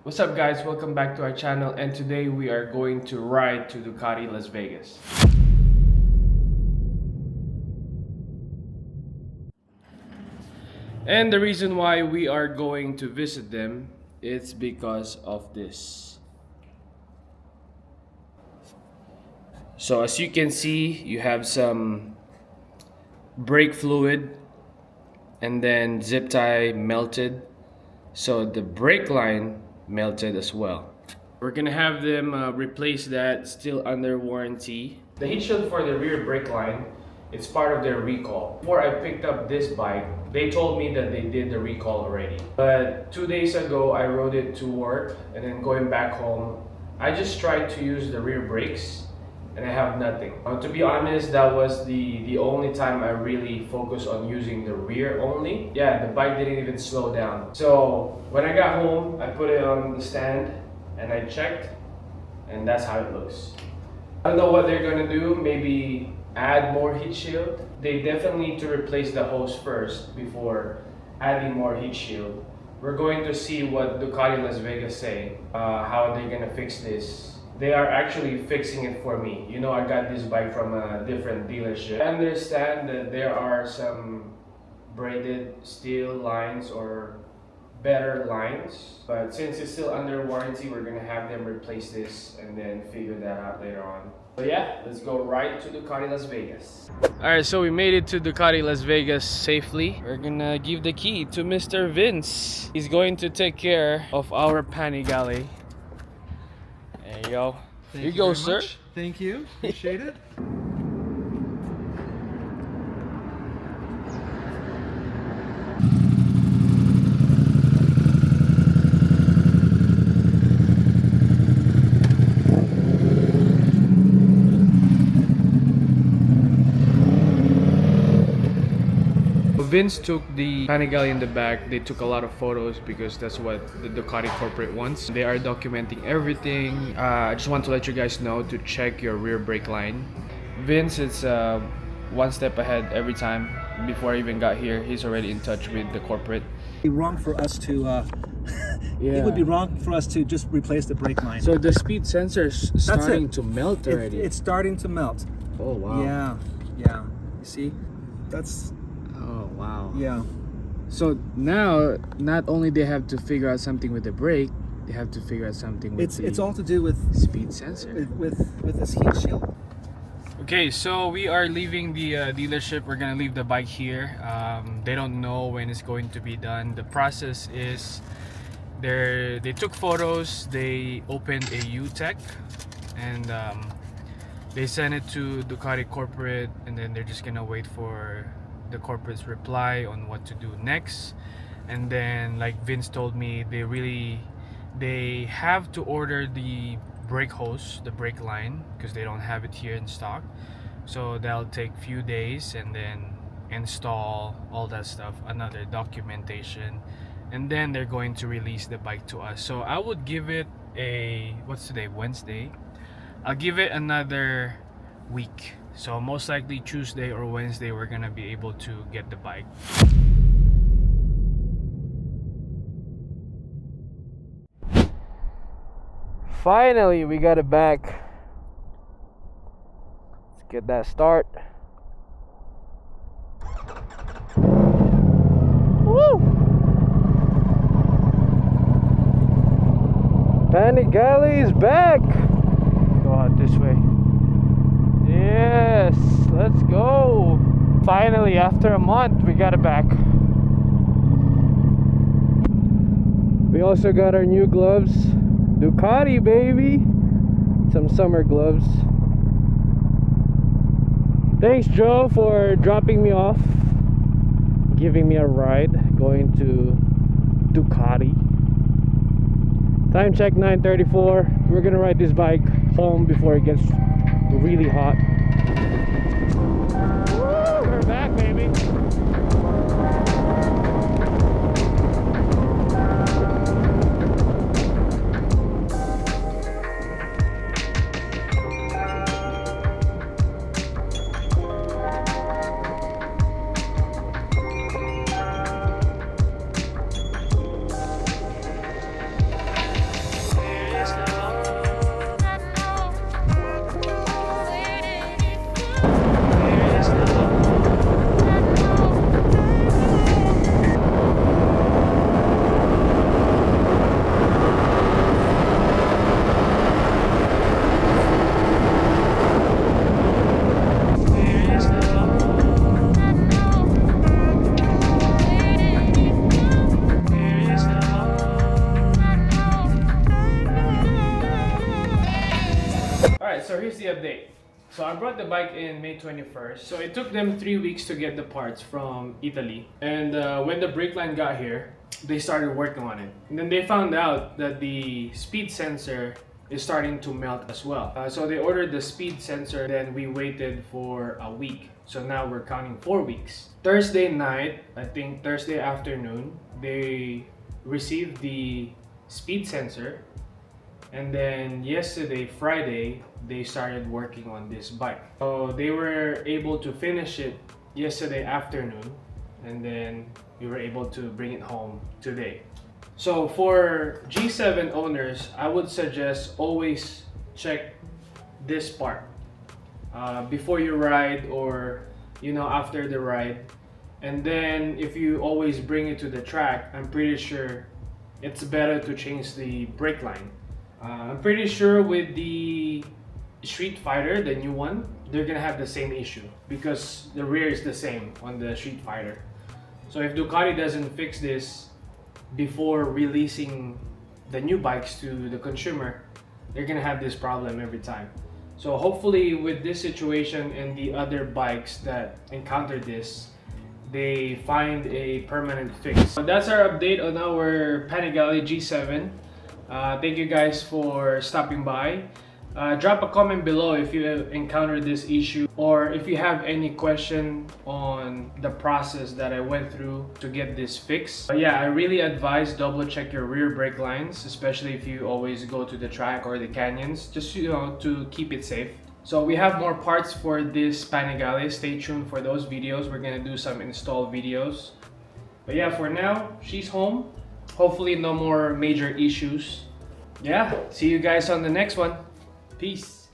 What's up guys, welcome back to our channel, and today we are going to ride to Ducati Las Vegas. And the reason why we are going to visit them is because of this. So as you can see, you have some brake fluid and then zip tie melted. So the brake line melted as well. We're gonna have them replace that, still under warranty. The heat shield for the rear brake line, it's part of their recall. Before I picked up this bike, they told me that they did the recall already. But 2 days ago, I rode it to work, and then going back home, I just tried to use the rear brakes and I have nothing. To be honest, that was the only time I really focused on using the rear only. Yeah, the bike didn't even slow down. So when I got home, I put it on the stand and I checked, and that's how it looks. I don't know what they're gonna do, maybe add more heat shield. They definitely need to replace the hose first before adding more heat shield. We're going to see what Ducati Las Vegas say, how they're gonna fix this. They are actually fixing it for me. You know, I got this bike from a different dealership. I understand that there are some braided steel lines or better lines, but since it's still under warranty, we're gonna have them replace this and then figure that out later on. So yeah, let's go right to Ducati Las Vegas. Alright, so we made it to Ducati Las Vegas safely. We're gonna give the key to Mr. Vince. He's going to take care of our Panigale. There you go. Thank Here you go, very sir. much. Thank you. Appreciate it. Vince took the Panigale in the back. They took a lot of photos because that's what the Ducati corporate wants. They are documenting everything. I just want to let you guys know to check your rear brake line. Vince is one step ahead every time. Before I even got here, he's already in touch with the corporate. It'd be wrong for us to. It would be wrong for us to just replace the brake line. So the speed sensor's starting to melt already. It's starting to melt. Oh wow. Yeah. You see, that's. Oh wow. Yeah. So now, not only they have to figure out something with the brake, they have to figure out something with It's all to do with speed sensor. With this heat shield. Okay, so we are leaving the dealership. We're gonna leave the bike here. They don't know when it's going to be done. The process is they took photos, they opened a U-Tech, and they sent it to Ducati corporate, and then they're just gonna wait for the corporate's reply on what to do next. And then, like Vince told me, they have to order the brake hose, the brake line, because they don't have it here in stock. So that'll take a few days, and then install all that stuff, another documentation, and then they're going to release the bike to us. So I would give it what's today, Wednesday? I'll give it another week. So most likely Tuesday or Wednesday we're gonna be able to get the bike. Finally, we got it back. Let's get that start. Woo! Panigale is back. Go out this way. Yes, let's go. Finally, after a month, we got it back. We also got our new gloves. Ducati, baby. Some summer gloves. Thanks, Joe, for dropping me off, giving me a ride, going to Ducati. Time check 9:34. We're gonna ride this bike home before it gets really hot. Woo, we're back, baby. so here's the update. So I brought the bike in May 21st. So it took them 3 weeks to get the parts from Italy. And when the brake line got here, they started working on it. And then they found out that the speed sensor is starting to melt as well. So they ordered the speed sensor, then we waited for a week. So now we're counting 4 weeks. Thursday night, I think Thursday afternoon, they received the speed sensor. And then yesterday, Friday, they started working on this bike. So they were able to finish it yesterday afternoon, and then we were able to bring it home today. So for G7 owners, I would suggest always check this part before you ride, or after the ride. And then if you always bring it to the track, I'm pretty sure it's better to change the brake line. I'm pretty sure with the Street Fighter, the new one, they're gonna have the same issue because the rear is the same on the Street Fighter. So if Ducati doesn't fix this before releasing the new bikes to the consumer, they're gonna have this problem every time. So hopefully with this situation and the other bikes that encounter this, they find a permanent fix. So that's our update on our Panigale G7. Thank you guys for stopping by. Drop a comment below if you have encountered this issue, or if you have any question on the process that I went through to get this fixed. But yeah, I really advise double check your rear brake lines, especially if you always go to the track or the canyons, just to keep it safe. So we have more parts for this Panigale. Stay tuned for those videos. We're gonna do some install videos. But yeah, for now, she's home. Hopefully no more major issues. Yeah, see you guys on the next one. Peace.